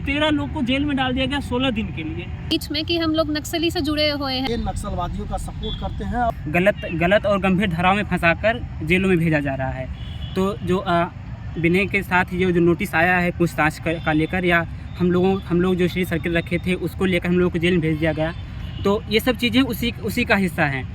13 लोग को जेल में डाल दिया गया 16 दिन के लिए। बीच में कि हम लोग नक्सली से जुड़े हुए हैं, ये नक्सलवादियों का सपोर्ट करते हैं, गलत और गंभीर धाराओं में फंसाकर जेलों में भेजा जा रहा है। तो जो विनय के साथ जो नोटिस आया है पूछताछ का लेकर, या हम लोग जो श्री सर्किल रखे थे उसको लेकर हम लोगों को जेल में भेज दिया गया, तो ये सब चीज़ें उसी का हिस्सा हैं।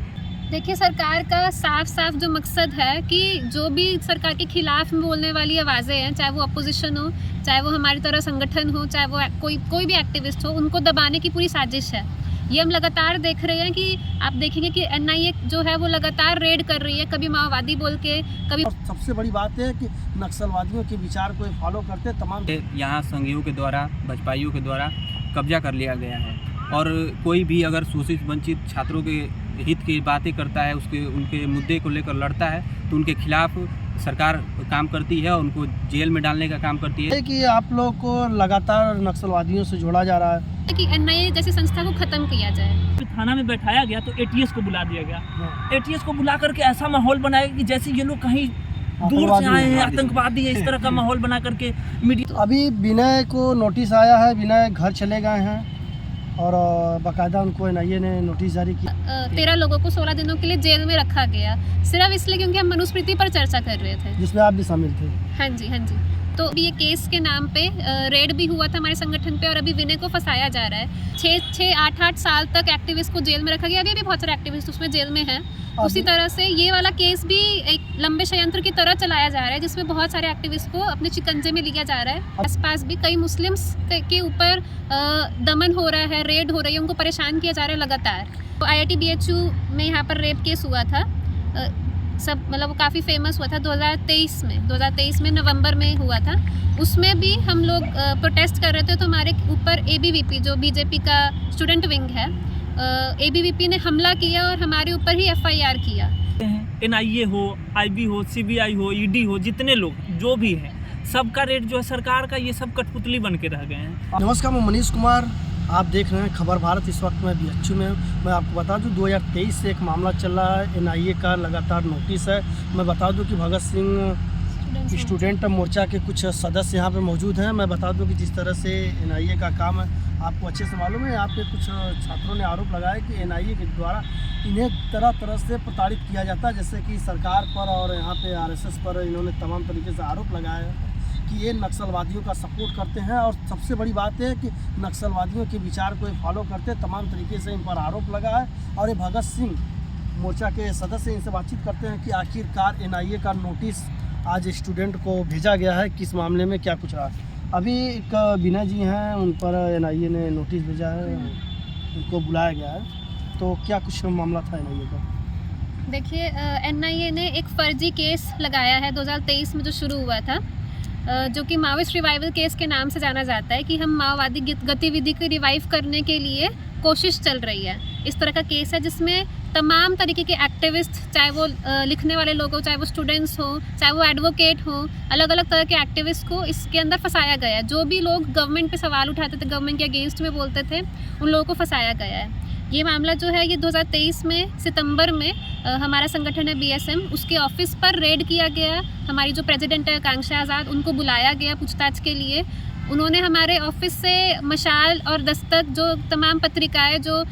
देखिए, सरकार का साफ जो मकसद है कि जो भी सरकार के खिलाफ में बोलने वाली आवाज़ें हैं, चाहे वो अपोजिशन हो, चाहे वो हमारी तरह संगठन हो, चाहे वो कोई भी एक्टिविस्ट हो, उनको दबाने की पूरी साजिश है। ये हम लगातार देख रहे हैं कि आप देखेंगे कि NIA जो है वो लगातार रेड कर रही है, कभी माओवादी बोल के, कभी। और सबसे बड़ी बात है कि नक्सलवादियों के विचार को फॉलो करते तमाम यहाँ संघियों के द्वारा, भाजपाइयों के द्वारा कब्जा कर लिया गया है, और कोई भी अगर शोषित वंचित छात्रों के हित की बातें करता है, उनके मुद्दे को लेकर लड़ता है, तो उनके खिलाफ सरकार काम करती है, उनको जेल में डालने का काम करती है। कि आप लोग को लगातार नक्सलवादियों से जोड़ा जा रहा है कि NIA जैसी संस्था को खत्म किया जाए। थाना में बैठाया गया तो ATS को बुला दिया गया। ATS को बुला करके ऐसा माहौल बनाया कि जैसे ये लोग कहीं दूर से आए हैं, आतंकवादी है, इस तरह का माहौल बना करके मीडिया। अभी विनय को नोटिस आया है, विनय घर चले गए हैं और बाकायदा उनको NIA ने नोटिस जारी किया। 13 लोगों को 16 दिनों के लिए जेल में रखा गया, सिर्फ इसलिए क्योंकि हम मनुस्मृति पर चर्चा कर रहे थे, जिसमें आप भी शामिल थे। हाँ जी। तो ये केस के नाम पे रेड भी हुआ था हमारे संगठन पे, और अभी विनय को फंसाया जा रहा है। 6-8 साल तक एक्टिविस्ट को जेल में रखा गया। अभी भी बहुत सारे एक्टिविस्ट उसमें जेल में हैं। उसी तरह से ये वाला केस भी एक लंबे षड्यंत्र की तरह चलाया जा रहा है, जिसमें बहुत सारे एक्टिविस्ट को अपने शिकंजे में लिया जा रहा है। आसपास भी कई मुस्लिम्स के ऊपर दमन हो रहा है, रेड हो रही है, उनको परेशान किया जा रहा है लगातार। तो IIT BHU में यहाँ पर रेप केस हुआ था, सब मतलब वो काफ़ी फेमस हुआ था 2023 में नवंबर में हुआ था। उसमें भी हम लोग प्रोटेस्ट कर रहे थे, तो हमारे ऊपर ABVP जो BJP का स्टूडेंट विंग है, ABVP ने हमला किया और हमारे ऊपर ही FIR किया। NIA हो, IB हो, CBI हो, ED हो, जितने लोग जो भी हैं, सबका रेट जो है सरकार का, ये सब कठपुतली बन के रह गए हैं। नमस्कार, मैं मनीष कुमार, आप देख रहे हैं खबर भारत। इस वक्त मैं BHU में मैं आपको बता दूं 2023 से एक मामला चल रहा है, NIA का लगातार नोटिस है। मैं बता दूं कि भगत सिंह स्टूडेंट मोर्चा के कुछ सदस्य यहाँ पे मौजूद हैं। मैं बता दूं कि जिस तरह से NIA का काम है आपको अच्छे से मालूम है। यहाँ पे कुछ छात्रों ने आरोप लगाया कि NIA के द्वारा इन्हें तरह से प्रताड़ित किया जाता है, जैसे कि सरकार पर और यहाँ पे RSS पर इन्होंने तमाम तरीके से आरोप लगाया है कि ये नक्सलवादियों का सपोर्ट करते हैं। और सबसे बड़ी बात है कि नक्सलवादियों के विचार को फॉलो करते तमाम तरीके से इन पर आरोप लगा है। और ये भगत सिंह मोर्चा के सदस्य इनसे बातचीत करते हैं कि आखिरकार NIA का नोटिस आज स्टूडेंट को भेजा गया है, किस मामले में क्या कुछ रहा। अभी एक विनय जी हैं, उन पर NIA ने नोटिस भेजा है, उनको बुलाया गया है, तो क्या कुछ मामला था NIA का? देखिए, NIA ने एक फर्जी केस लगाया है 2023 में जो शुरू हुआ था, जो कि माओइस्ट रिवाइवल केस के नाम से जाना जाता है, कि हम माओवादी गतिविधि को रिवाइव करने के लिए कोशिश चल रही है। इस तरह का केस है जिसमें तमाम तरीके के एक्टिविस्ट, चाहे वो लिखने वाले लोग हो, चाहे वो स्टूडेंट्स हो, चाहे वो एडवोकेट हो, अलग अलग तरह के एक्टिविस्ट को इसके अंदर फंसाया गया है। जो भी लोग गवर्नमेंट पे सवाल उठाते थे, गवर्नमेंट के अगेंस्ट में बोलते थे, उन लोगों को फंसाया गया है। ये मामला जो है ये 2023 में सितंबर में हमारा संगठन है BSM, उसके ऑफिस पर रेड किया गया। हमारी जो प्रेसिडेंट है आकांक्षा आज़ाद, उनको बुलाया गया पूछताछ के लिए। उन्होंने हमारे ऑफिस से मशाल और दस्तक, जो तमाम पत्रिकाएं जो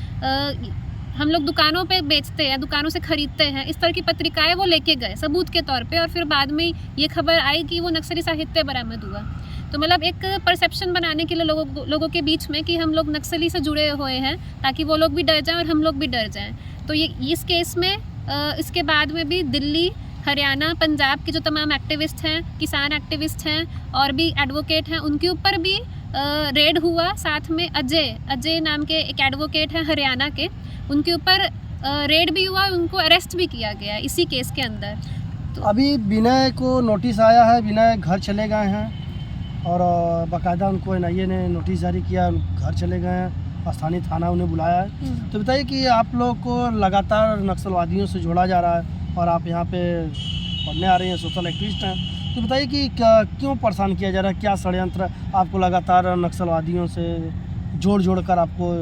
हम लोग दुकानों पे बेचते हैं, दुकानों से ख़रीदते हैं, इस तरह की पत्रिकाएं वो लेके गए सबूत के तौर पे। और फिर बाद में ये खबर आई कि वो नक्सली साहित्य बरामद हुआ। तो मतलब एक परसेप्शन बनाने के लिए लोगों के बीच में कि हम लोग नक्सली से जुड़े हुए हैं, ताकि वो लोग भी डर जाएं और हम लोग भी डर जाएं। तो ये इस केस में इसके बाद में भी दिल्ली, हरियाणा, पंजाब के जो तमाम एक्टिविस्ट हैं, किसान एक्टिविस्ट हैं और भी एडवोकेट हैं, उनके ऊपर भी रेड हुआ। साथ में अजय नाम के एक एडवोकेट हैं हरियाणा के, उनके ऊपर रेड भी हुआ, उनको अरेस्ट भी किया गया इसी केस के अंदर। तो अभी विनय को नोटिस आया है, विनय घर चले गए हैं और बाकायदा उनको NIA ने नोटिस जारी किया, घर चले गए हैं, स्थानीय थाना उन्हें बुलाया है। तो बताइए कि आप लोग को लगातार नक्सलवादियों से जोड़ा जा रहा है और आप यहाँ पे पढ़ने आ रहे हैं, सोशल एक्टिविस्ट हैं, तो बताइए कि क्यों परेशान किया जा रहा है, क्या षड्यंत्र आपको लगातार नक्सलवादियों से जोड़ कर आपको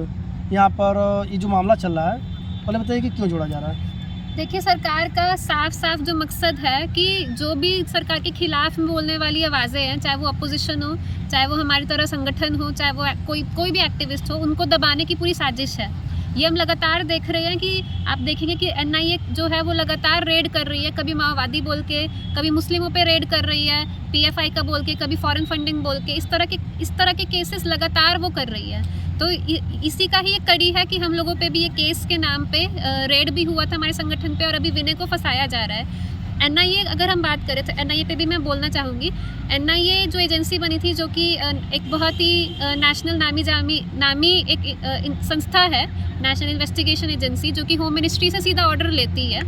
यहाँ पर ये जो मामला चल रहा है, पहले बताइए कि क्यों जोड़ा जा रहा है? देखिए, सरकार का साफ साफ जो मकसद है कि जो भी सरकार के खिलाफ बोलने वाली आवाज़ें हैं, चाहे वो अपोजिशन हो, चाहे वो हमारी तरह संगठन हो, चाहे वो कोई भी एक्टिविस्ट हो, उनको दबाने की पूरी साजिश है। ये हम लगातार देख रहे हैं कि आप देखेंगे कि एनआईए जो है वो लगातार रेड कर रही है, कभी माओवादी बोल के, कभी मुस्लिमों पे रेड कर रही है, पीएफआई का बोल के, कभी फॉरेन फंडिंग बोल के, इस तरह के केसेस लगातार वो कर रही है। तो इसी का ही एक कड़ी है कि हम लोगों पे भी ये केस के नाम पे रेड भी हुआ था हमारे संगठन पे, और अभी विनय को फंसाया जा रहा है। एनआईए अगर हम बात करें तो एनआईए पे भी मैं बोलना चाहूँगी। एनआईए जो एजेंसी बनी थी, जो कि एक बहुत ही नेशनल नामी एक संस्था है, नेशनल इन्वेस्टिगेशन एजेंसी, जो कि होम मिनिस्ट्री से सीधा ऑर्डर लेती है।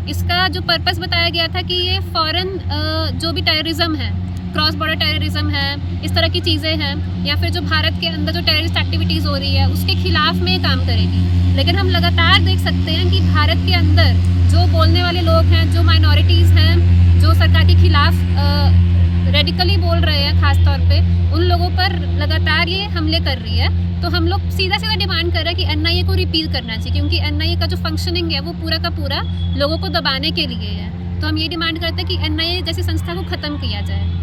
इसका जो पर्पस बताया गया था कि ये फॉरेन जो भी टेररिज्म है, क्रॉस बॉर्डर टेररिज्म है, इस तरह की चीज़ें हैं, या फिर जो भारत के अंदर जो टेररिस्ट एक्टिविटीज़ हो रही है उसके खिलाफ में ये काम करेगी। लेकिन हम लगातार देख सकते हैं कि भारत के अंदर जो बोलने वाले लोग हैं, जो माइनॉरिटीज़ हैं, जो सरकार के खिलाफ रेडिकली बोल रहे हैं, ख़ास तौर पे उन लोगों पर लगातार ये हमले कर रही है। तो हम लोग सीधा डिमांड कर रहे हैं कि एनआईए को रिपील करना चाहिए, क्योंकि एनआईए का जो फंक्शनिंग है वो पूरा का पूरा लोगों को दबाने के लिए है। तो हम ये डिमांड करते हैं कि एनआईए जैसी संस्था को ख़त्म किया जाए।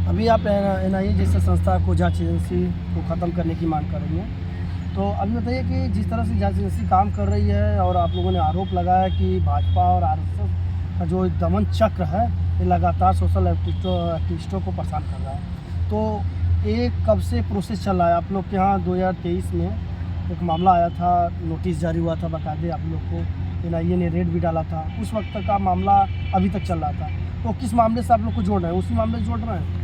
अभी आप एनआईए जैसे संस्था को, जांच एजेंसी को ख़त्म करने की मांग कर रही हैं, तो अभी बताइए कि जिस तरह से जांच एजेंसी काम कर रही है, और आप लोगों ने आरोप लगाया कि भाजपा और आरएसएस का जो दमन चक्र है ये लगातार सोशल एक्टिविस्टों को परेशान कर रहा है, तो ये कब से प्रोसेस चल रहा है? आप लोग के यहाँ 2023 में एक मामला आया था, नोटिस जारी हुआ था बाकायदे, आप लोग को एनआईए ने रेड भी डाला था, उस वक्त का मामला अभी तक चल रहा था, तो किस मामले से आप लोग को जोड़ रहे हैं? उसी मामले से जोड़ रहे हैं?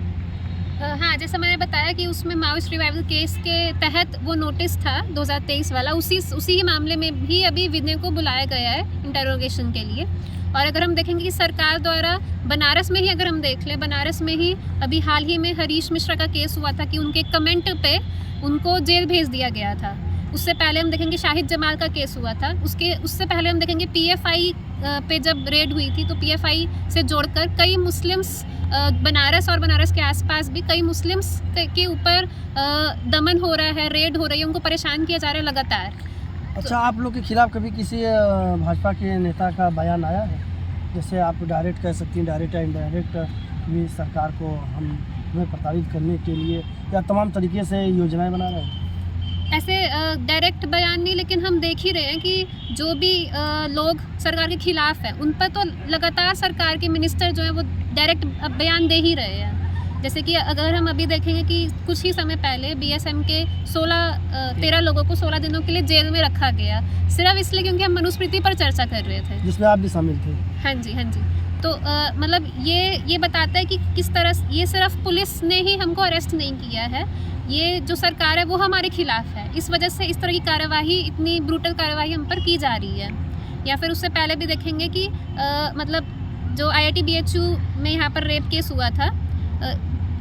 हाँ, जैसा मैंने बताया कि उसमें माओइस्ट रिवाइवल केस के तहत वो नोटिस था 2023 वाला, उसी ही मामले में भी अभी विनय को बुलाया गया है इंटरोगेशन के लिए। और अगर हम देखेंगे कि सरकार द्वारा बनारस में ही, अगर हम देख लें, बनारस में ही अभी हाल ही में हरीश मिश्रा का केस हुआ था कि उनके कमेंट पे उनको जेल भेज दिया गया था। उससे पहले हम देखेंगे शाहिद जमाल का केस हुआ था, उससे पहले हम देखेंगे पीएफआई पे जब रेड हुई थी तो पीएफआई से जोड़कर कई मुस्लिम्स बनारस और बनारस के आसपास भी कई मुस्लिम्स के ऊपर दमन हो रहा है, रेड हो रही है, उनको परेशान किया जा रहा है लगातार। अच्छा, आप लोग के खिलाफ कभी किसी भाजपा के नेता का बयान आया है? जैसे आप डायरेक्ट कह सकती हैं, डायरेक्ट या इनडायरेक्ट, भी सरकार को हमें प्रताड़ित करने के लिए या तमाम तरीके से योजनाएं बना रहे हैं? ऐसे डायरेक्ट बयान नहीं, लेकिन हम देख ही रहे हैं कि जो भी लोग सरकार के खिलाफ हैं उन पर तो लगातार सरकार के मिनिस्टर जो हैं वो डायरेक्ट बयान दे ही रहे हैं। जैसे कि अगर हम अभी देखेंगे कि कुछ ही समय पहले बीएसएम के 13 लोगों को 16 दिनों के लिए जेल में रखा गया, सिर्फ इसलिए क्योंकि हम मनुस्मृति पर चर्चा कर रहे थे, जिसमें आप भी शामिल थे। हाँ जी। तो मतलब ये बताता है कि किस तरह ये सिर्फ पुलिस ने ही हमको अरेस्ट नहीं किया है, ये जो सरकार है वो हमारे खिलाफ है। इस वजह से इस तरह की कार्यवाही, इतनी ब्रूटल कार्यवाही हम पर की जा रही है। या फिर उससे पहले भी देखेंगे कि मतलब जो IIT BHU में यहाँ पर रेप केस हुआ था,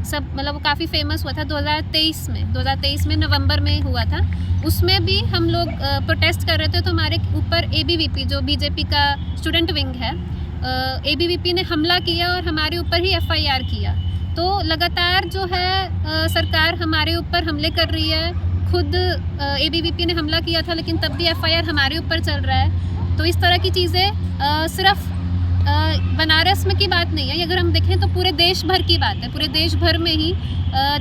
सब मतलब वो काफ़ी फेमस हुआ था 2023 में नवंबर में हुआ था। उसमें भी हम लोग प्रोटेस्ट कर रहे थे, तो हमारे ऊपर ABVP जो बीजेपी का स्टूडेंट विंग है, ABVP ने हमला किया और हमारे ऊपर ही FIR किया। तो लगातार जो है सरकार हमारे ऊपर हमले कर रही है। खुद ABVP ने हमला किया था, लेकिन तब भी FIR हमारे ऊपर चल रहा है। तो इस तरह की चीज़ें सिर्फ बनारस में की बात नहीं है, अगर हम देखें तो पूरे देश भर की बात है। पूरे देश भर में ही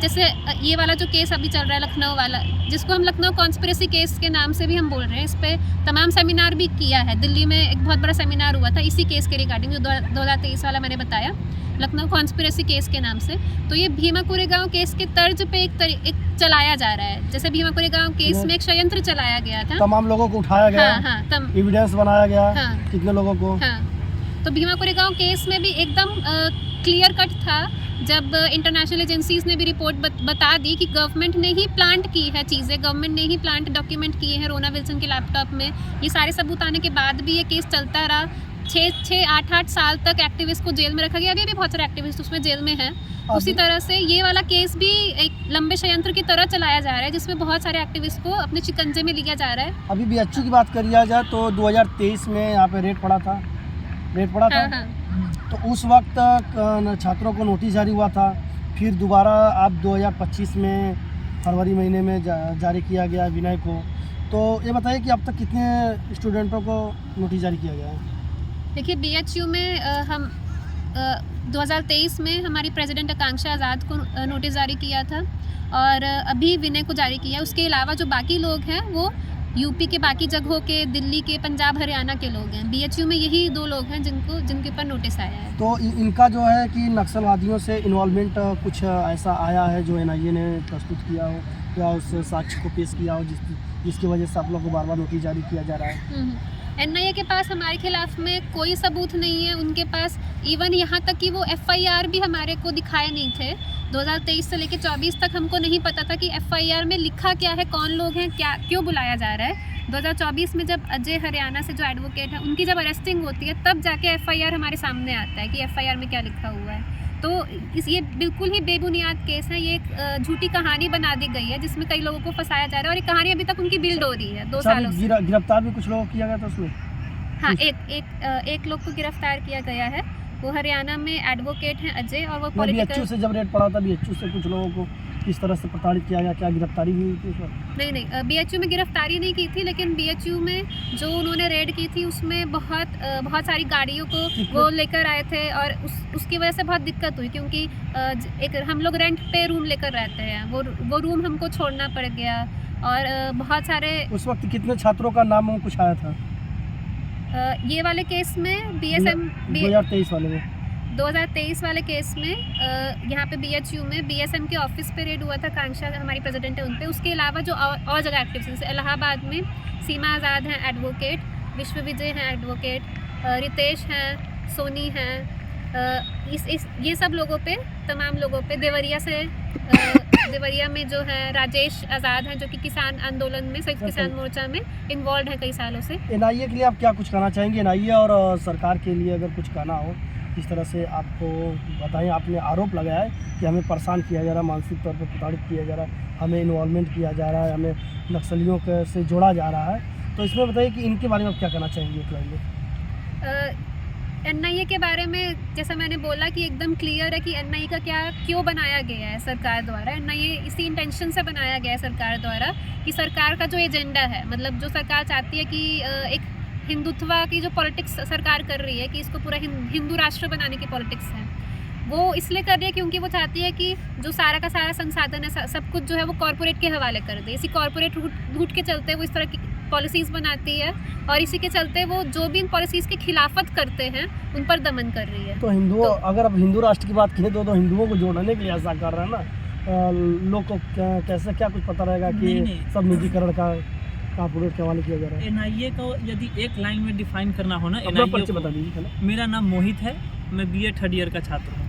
जैसे ये वाला जो केस अभी चल रहा है लखनऊ वाला, जिसको हम लखनऊ कॉन्स्पिरेसी केस के नाम से भी हम बोल रहे हैं, इस पर तमाम सेमिनार भी किया है। दिल्ली में एक बहुत बड़ा सेमिनार हुआ था इसी केस के रिगार्डिंग, जो 2023 वाला मैंने बताया, लखनऊ कॉन्स्पिरेसी केस के नाम से। तो ये भीमा कोरेगांव केस के तर्ज पे एक चलाया जा रहा है। जैसे भीमा कोरेगांव केस में एक षड्यंत्र चलाया गया था, तमाम लोगों को उठाया गया, हाँ, एविडेंस बनाया गया, कितने लोगों को, तो भीमा कोरेगांव केस में भी एकदम क्लियर कट था, जब इंटरनेशनल एजेंसीज ने भी रिपोर्ट बता दी कि गवर्नमेंट ने ही प्लांट की है चीज़ें, गवर्नमेंट ने ही प्लांट डॉक्यूमेंट किए हैं रोना विल्सन के लैपटॉप में। ये सारे सबूत आने के बाद भी ये केस चलता रहा। 6-8 साल तक एक्टिविस्ट को जेल में रखा गया। अभी भी बहुत सारे एक्टिविस्ट उसमें जेल में हैं। उसी तरह से ये वाला केस भी एक लंबे षड्यंत्र की तरह चलाया जा रहा है, जिसमें बहुत सारे एक्टिविस्ट को अपने शिकंजे में लिया जा रहा है। अभी BHU की बात करी जाए तो 2023 में यहाँ पे रेड पड़ा था। हाँ। तो उस वक्त छात्रों को नोटिस जारी हुआ था, फिर दोबारा आप 2025 में फरवरी महीने में जारी किया गया विनय को। तो ये बताइए कि अब तक कितने स्टूडेंटों को नोटिस जारी किया गया है? देखिए BHU में हम 2023 में हमारी प्रेसिडेंट आकांक्षा आज़ाद को नोटिस जारी किया था और अभी विनय को जारी किया। उसके अलावा जो बाकी लोग हैं वो यूपी के बाकी जगहों के, दिल्ली के, पंजाब हरियाणा के लोग हैं। BHU में यही 2 लोग हैं जिनके ऊपर नोटिस आया है। तो इनका जो है कि नक्सलवादियों से इन्वॉल्वमेंट कुछ ऐसा आया है जो NIA ने प्रस्तुत किया हो या उस साक्ष्य को पेश किया हो जिसकी वजह से आप लोग को बार बार नोटिस जारी किया जा रहा है? NIA के पास हमारे खिलाफ में कोई सबूत नहीं है। उनके पास इवन यहाँ तक कि वो FIR भी हमारे को दिखाए नहीं थे। 2023 से लेकर 24 तक हमको नहीं पता था कि FIR में लिखा क्या है, कौन लोग हैं, क्या क्यों बुलाया जा रहा है। 2024 में जब अजय हरियाणा से जो एडवोकेट है उनकी जब अरेस्टिंग होती है तब जाके FIR हमारे सामने आता है कि FIR में क्या लिखा हुआ है। तो ये बिल्कुल ही बेबुनियाद केस है। ये एक झूठी कहानी बना दी गई है जिसमें कई लोगों को फंसाया जा रहा है और ये कहानी अभी तक उनकी बिल्ड हो रही है 2 सालों से। गिरफ्तार भी कुछ लोगों को किया गया था उसमें? हाँ, एक लोग को गिरफ्तार किया गया है। वो हरियाणा में एडवोकेट हैं अजय, और वो पॉलिटिकल BHU से जब रेड पड़ा था BHU से कुछ लोगों को किस तरह से प्रताड़ित किया गया, क्या गिरफ्तारी भी हुई थी? नहीं, BHU में गिरफ्तारी नहीं की थी, लेकिन BHU में जो उन्होंने रेड की थी उसमें बहुत सारी गाड़ियों को वो लेकर आए थे और उसकी वजह से बहुत दिक्कत हुई क्योंकि एक हम लोग रेंट पे रूम लेकर रहते हैं, वो रूम हमको छोड़ना पड़ गया और बहुत सारे। उस वक्त कितने छात्रों का नाम कुछ आया था ये वाले केस में? 2023 वाले में? 2023 वाले केस में यहाँ पे BHU में BSM के ऑफिस पे रेड हुआ था। आकांक्षा हमारी प्रेसिडेंट है उन पे। उसके अलावा जो और जगह एक्टिव जैसे इलाहाबाद में सीमा आज़ाद हैं एडवोकेट, विश्व विजय हैं एडवोकेट, रितेश हैं, सोनी हैं, ये सब लोगों पे, तमाम लोगों पे, देवरिया में जो है राजेश आज़ाद हैं जो कि किसान आंदोलन में, संयुक्त किसान मोर्चा में इन्वॉल्व है कई सालों से। NIA के लिए आप क्या कुछ कहना चाहेंगे? NIA और सरकार के लिए अगर कुछ कहना हो, इस तरह से आपको बताएं, आपने आरोप लगाया है कि हमें परेशान किया जा रहा है, मानसिक तौर पर प्रताड़ित किया जा रहा है, हमें इन्वॉल्वमेंट किया जा रहा है, हमें नक्सलियों से जोड़ा जा रहा है, तो इसमें बताइए कि इनके बारे में आप क्या कहना चाहेंगे? NIA के बारे में जैसा मैंने बोला कि एकदम क्लियर है कि NIA का क्यों बनाया गया है सरकार द्वारा। NIA इसी इंटेंशन से बनाया गया है सरकार द्वारा कि सरकार का जो एजेंडा है, मतलब जो सरकार चाहती है कि एक हिंदुत्व की जो पॉलिटिक्स सरकार कर रही है कि इसको पूरा हिंदू राष्ट्र बनाने की पॉलिटिक्स है, वो इसलिए कर रही है क्योंकि वो चाहती है कि जो सारा का सारा संसाधन है, सब कुछ जो है वो कॉरपोरेट के हवाले कर दे। इसी कॉरपोरेट रूट के चलते वो इस तरह की पॉलिसीज़ बनाती है और इसी के चलते वो जो भी इन पॉलिसीज़ की खिलाफत करते हैं उन पर दमन कर रही है। तो अगर अब हिंदू राष्ट्र की बात करें तो हिंदुओं को जोड़ने के लिए ऐसा कर रहे हैं ना, लोग को कैसे क्या कुछ पता रहेगा कि सब निजीकरण का कॉर्पोरेट के हवाले किया जा रहा है? NIA को यदि एक लाइन में डिफाइन करना हो ना, NIA बता दीजिए। मेरा नाम मोहित है, मैं BA 3rd ईयर का छात्र हूँ।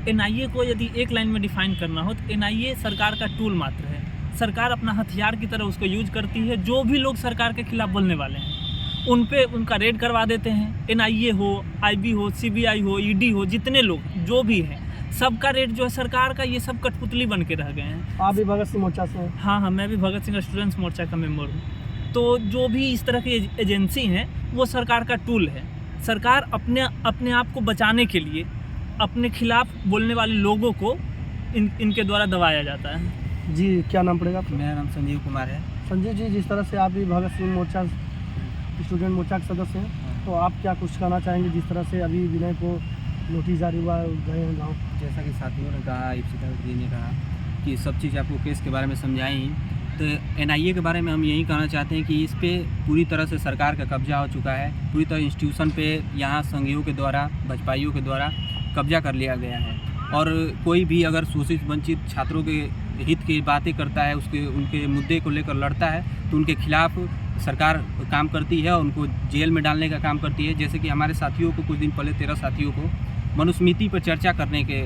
NIA को यदि एक लाइन में डिफाइन करना हो तो NIA सरकार का टूल मात्र है। सरकार अपना हथियार की तरह उसको यूज करती है। जो भी लोग सरकार के खिलाफ बोलने वाले हैं उन पे उनका रेड करवा देते हैं। NIA हो, IB हो, CBI हो, ED हो, जितने लोग जो भी हैं सबका रेट जो है सरकार का, ये सब कठपुतली बन के रह गए हैं। आप भी भगत सिंह मोर्चा से हैं? हाँ, मैं भी भगत सिंह स्टूडेंट्स मोर्चा का मेंबर हूँ। तो जो भी इस तरह की एजेंसी हैं वो सरकार का टूल है। सरकार अपने आप को बचाने के लिए अपने खिलाफ बोलने वाले लोगों को इनके द्वारा दबाया जाता है। जी, क्या नाम पड़ेगा आपका? मेरा नाम संजीव कुमार है। संजीव जी, जिस तरह से आप भी भगत सिंह मोर्चा स्टूडेंट मोर्चा के सदस्य हैं, तो आप क्या कुछ कहना चाहेंगे जिस तरह से अभी विनय को नोटिस जारी हुआ गए हैं गाँव? जैसा कि साथियों ने कहा, इप्सिता जी ने कहा कि सब चीज़ आपको केस के बारे में समझाई, तो NIA के बारे में हम यही कहना चाहते हैं कि इस पर पूरी तरह से सरकार का कब्जा हो चुका है। पूरी तरह इंस्टीट्यूशन पे यहाँ संघियों के द्वारा, भाजपाइयों के द्वारा कब्जा कर लिया गया है और कोई भी अगर शोषित वंचित छात्रों के हित की बातें करता है, उनके मुद्दे को लेकर लड़ता है, तो उनके खिलाफ सरकार काम करती है और उनको जेल में डालने का काम करती है। जैसे कि हमारे साथियों को कुछ दिन पहले 13 साथियों को मनुस्मृति पर चर्चा करने के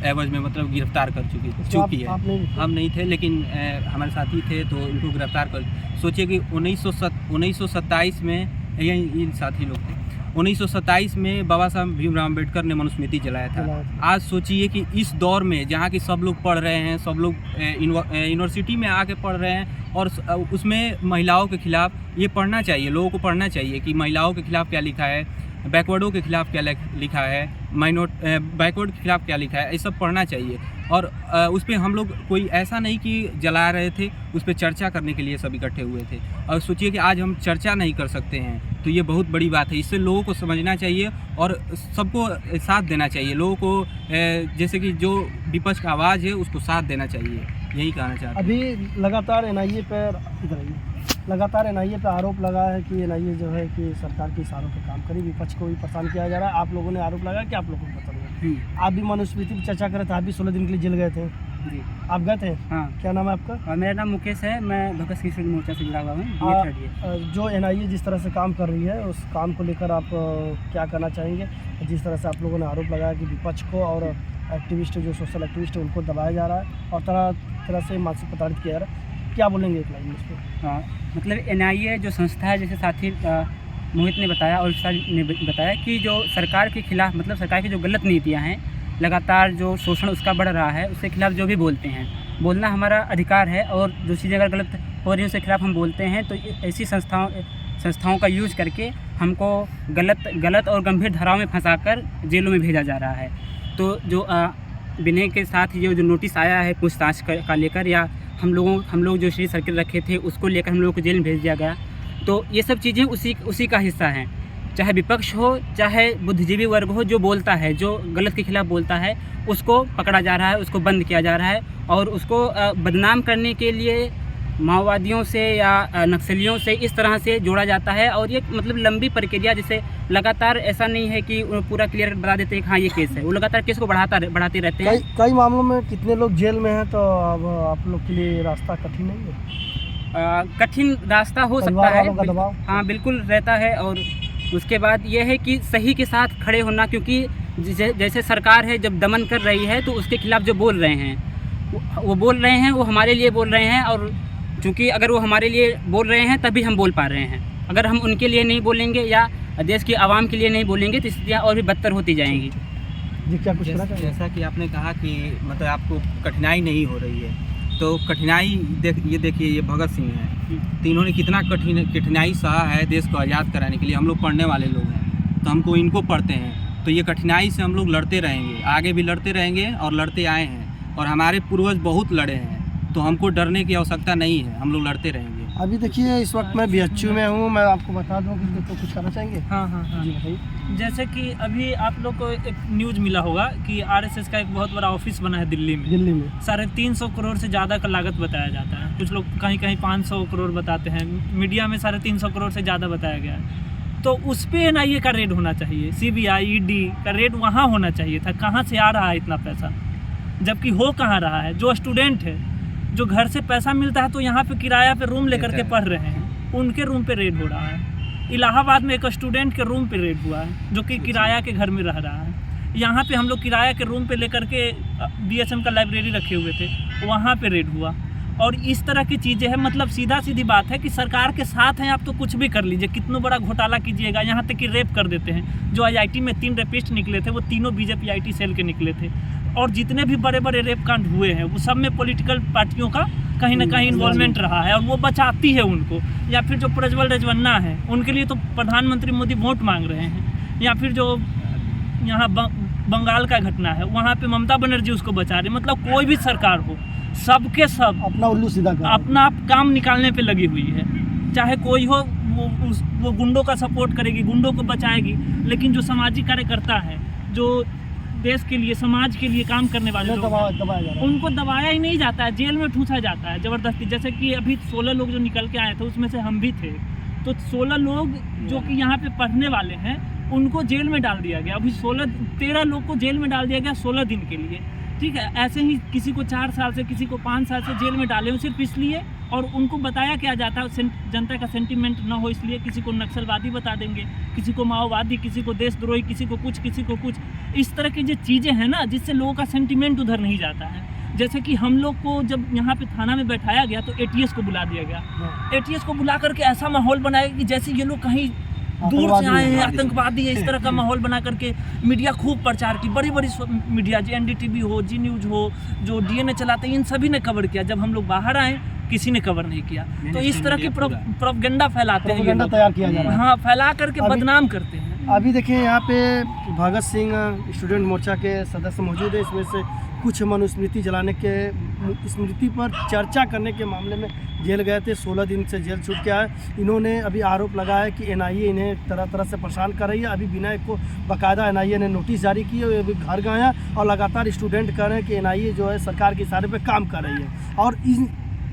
एवज में मतलब गिरफ्तार कर चुकी है। हम नहीं थे, लेकिन हमारे साथी थे तो उनको गिरफ्तार कर। सोचिए कि 1927 में इन साथी लोग थे, 1927 में बाबा साहब भीमराव अम्बेडकर ने मनुस्मृति जलाया था। आज सोचिए कि इस दौर में जहाँ कि सब लोग पढ़ रहे हैं, सब लोग यूनिवर्सिटी में आके पढ़ रहे हैं और उसमें महिलाओं के खिलाफ ये पढ़ना चाहिए, लोगों को पढ़ना चाहिए कि महिलाओं के खिलाफ क्या लिखा है, बैकवर्डों के खिलाफ क्या लिखा है, बैकवर्ड के खिलाफ क्या लिखा है, ये सब पढ़ना चाहिए। और उस पर हम लोग कोई ऐसा नहीं कि जला रहे थे, उस पर चर्चा करने के लिए सब इकट्ठे हुए थे। और सोचिए कि आज हम चर्चा नहीं कर सकते हैं, तो ये बहुत बड़ी बात है। इससे लोगों को समझना चाहिए और सबको साथ देना चाहिए। लोगों को जैसे कि जो विपक्ष का आवाज़ है उसको साथ देना चाहिए, यही कहना चाहते हैं। अभी लगातार एनआईए पर आरोप लगा है कि एनआईए जो है कि सरकार के इशारों पर काम करी, विपक्ष को भी परेशान किया जा रहा है। आप लोगों ने आरोप लगाया कि आप लोगों को पता नहीं, आप भी मनुस्मृति पर चर्चा कर रहे थे, आप भी 16 दिन के लिए जेल गए थे जी। आप गए थे? हाँ। क्या नाम है आपका? मेरा नाम मुकेश है, मैं भगत सिंह मोर्चा से जुड़ा हुआ हूँ। जो एनआईए जिस तरह से काम कर रही है उस काम को लेकर आप क्या कहना चाहेंगे? जिस तरह से आप लोगों ने आरोप लगाया कि विपक्ष को और एक्टिविस्ट जो सोशल एक्टिविस्ट है उनको दबाया जा रहा है और तरह से मानसिक प्रताड़ित किया जा रहा है, क्या बोलेंगे एक लाइन में इस पर? हाँ, मतलब एनआईए जो संस्था है, जैसे साथी मोहित ने बताया और विशाल ने बताया कि जो सरकार के खिलाफ, मतलब सरकार की जो गलत नीतियाँ हैं, लगातार जो शोषण उसका बढ़ रहा है, उसके खिलाफ जो भी बोलते हैं, बोलना हमारा अधिकार है। और जो चीज़ें अगर गलत हो रही है उसके खिलाफ हम बोलते हैं, तो ऐसी संस्थाओं का यूज करके हमको गलत और गंभीर धाराओं में फंसाकर जेलों में भेजा जा रहा है। तो जो विनय के साथ ये जो नोटिस आया है पूछताछ का लेकर, या हम लोग जो श्री सर्किल रखे थे उसको लेकर हम लोगों को जेल में भेज दिया गया, तो ये सब चीज़ें उसी का हिस्सा हैं। चाहे विपक्ष हो, चाहे बुद्धिजीवी वर्ग हो, जो बोलता है, जो गलत के खिलाफ बोलता है, उसको पकड़ा जा रहा है, उसको बंद किया जा रहा है और उसको बदनाम करने के लिए माओवादियों से या नक्सलियों से इस तरह से जोड़ा जाता है। और ये मतलब लंबी प्रक्रिया, जैसे लगातार ऐसा नहीं है कि पूरा क्लियर बता देते हैं कि हाँ ये केस है, वो लगातार केस को बढ़ाते रहते हैं। कई मामलों में कितने लोग जेल में हैं, तो अब आप लोग के लिए रास्ता कठिन नहीं है? कठिन रास्ता हो सकता परिवार है, वालों का दबाव? हाँ बिल्कुल रहता है। और उसके बाद ये है कि सही के साथ खड़े होना, क्योंकि जैसे सरकार है जब दमन कर रही है तो उसके खिलाफ जो बोल रहे हैं वो बोल रहे हैं, वो हमारे लिए बोल रहे हैं। और चूँकि अगर वो हमारे लिए बोल रहे हैं तभी हम बोल पा रहे हैं। अगर हम उनके लिए नहीं बोलेंगे या देश की आवाम के लिए नहीं बोलेंगे तो स्थितियाँ और भी बदतर होती जाएंगी। जी, क्या कुछ कहना चाहेंगे? जैसा कि आपने कहा कि मतलब आपको कठिनाई नहीं हो रही है, तो कठिनाई ये देखिए, ये भगत सिंह हैं, तो इन्होंने कितना कठिनाई सहा है देश को आज़ाद कराने के लिए। हम लोग पढ़ने वाले लोग हैं तो हमको इनको पढ़ते हैं, तो ये कठिनाई से हम लोग लड़ते रहेंगे, आगे भी लड़ते रहेंगे और लड़ते आए हैं। और हमारे पूर्वज बहुत लड़े हैं, तो हमको डरने की आवश्यकता नहीं है, हम लोग लड़ते रहेंगे। अभी देखिए, इस वक्त मैं बीएचयू में हूँ, मैं आपको बता दूँ कि तो कुछ कहना चाहेंगे? हाँ। जी बताइए। जैसे कि अभी आप लोग को एक न्यूज़ मिला होगा कि आरएसएस का एक बहुत बड़ा ऑफिस बना है दिल्ली में। 350 करोड़ से ज़्यादा का लागत बताया जाता है। कुछ लोग कहीं 500 करोड़ बताते हैं, मीडिया में 350 करोड़ से ज़्यादा बताया गया है। तो उस पर एनआईए का रेड होना चाहिए, सीबीआई, ईडी का रेड वहाँ होना चाहिए था। कहाँ से आ रहा है इतना पैसा, जबकि हो कहाँ रहा है? जो स्टूडेंट है, जो घर से पैसा मिलता है तो यहाँ पे किराया पे रूम लेकर के पढ़ रहे हैं, उनके रूम पे रेड हो रहा है। इलाहाबाद में एक स्टूडेंट के रूम पे रेड हुआ है जो कि किराया के घर में रह रहा है। यहाँ पे हम लोग किराया के रूम पे लेकर के बीएसएम का लाइब्रेरी रखे हुए थे, वहाँ पे रेड हुआ। और इस तरह की चीज़ें हैं। मतलब सीधा सीधी बात है कि सरकार के साथ हैं आप तो कुछ भी कर लीजिए, कितना बड़ा घोटाला कीजिएगा। यहाँ तक कि रेप कर देते हैं। जो आईआईटी में 3 रेपिस्ट निकले थे वो तीनों बीजेपी आईटी सेल के निकले थे। और जितने भी बड़े बड़े रेप कांड हुए हैं वो सब में पॉलिटिकल पार्टियों का कहीं ना कहीं इन्वॉल्वमेंट रहा है और वो बचाती है उनको। या फिर जो प्रज्वल रेजवन्ना है उनके लिए तो प्रधानमंत्री मोदी वोट मांग रहे हैं। या फिर जो यहाँ बंगाल का घटना है वहाँ पे ममता बनर्जी उसको बचा रही। मतलब कोई भी सरकार हो, सबके सब अपना उल्लू सीधा अपना काम निकालने पे लगी हुई है। चाहे कोई हो, वो गुंडों का सपोर्ट करेगी, गुंडों को बचाएगी। लेकिन जो सामाजिक कार्यकर्ता है, जो देश के लिए, समाज के लिए काम करने वाले लोग, उनको दबाया ही नहीं जाता है, जेल में ठूसा जाता है ज़बरदस्ती। जैसे कि अभी 16 लोग जो निकल के आए थे उसमें से हम भी थे। तो 16 लोग जो कि यहाँ पे पढ़ने वाले हैं उनको जेल में डाल दिया गया। अभी 13 लोग को जेल में डाल दिया गया 16 दिन के लिए। ठीक है, ऐसे ही किसी को 4 साल से, किसी को 5 साल से जेल में डाले हो सिर्फ इसलिए। और उनको बताया क्या जाता है, जनता का सेंटीमेंट ना हो इसलिए। किसी को नक्सलवादी बता देंगे, किसी को माओवादी, किसी को देशद्रोही, किसी को कुछ, किसी को कुछ। इस तरह की जो चीज़ें हैं ना, जिससे लोगों का सेंटीमेंट उधर नहीं जाता है। जैसे कि हम लोग को जब यहाँ पे थाना में बैठाया गया तो एटीएस को बुला दिया गया। एटीएस को बुला करके ऐसा माहौल बनाया कि जैसे ये लोग कहीं दूर से आए हैं, आतंकवादी है, इस तरह का माहौल बना करके मीडिया खूब प्रचार की। बड़ी बड़ी मीडिया, जो एनडीटीवी हो, जी न्यूज़ हो, जो डीएनए चलाते हैं, इन सभी ने कवर किया। जब हम लोग बाहर आए किसी ने कवर नहीं किया। तो इस तरह की प्रोपेगेंडा फैलाते हैं, तैयार किया जा रहा है। हाँ, फैला करके बदनाम करते हैं। अभी देखिए यहाँ पे भगत सिंह स्टूडेंट मोर्चा के सदस्य मौजूद है। इसमें से कुछ मनुस्मृति जलाने के स्मृति पर चर्चा करने के मामले में जेल गए थे, 16 दिन से जेल छूट के आए। इन्होंने अभी आरोप लगाया है कि एनआईए इन्हें तरह तरह से परेशान कर रही है। अभी विनय को बाकायदा एनआईए ने नोटिस जारी की है, अभी घर गए हैं और लगातार स्टूडेंट कह रहे हैं कि एनआईए जो है सरकार के इशारे पर काम कर रही है और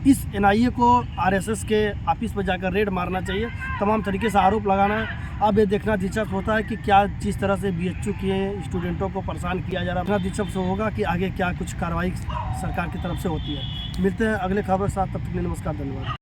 इस एनआईए को आरएसएस के ऑफिस पर जाकर रेड मारना चाहिए, तमाम तरीके से आरोप लगाना है। अब ये देखना दिलचस्प होता है कि क्या जिस तरह से बीएचयू के स्टूडेंटों को परेशान किया जा रहा है, इतना दिलचस्प होगा कि आगे क्या कुछ कार्रवाई सरकार की तरफ से होती है। मिलते हैं अगले खबर के साथ, तब तक के लिए नमस्कार, धन्यवाद।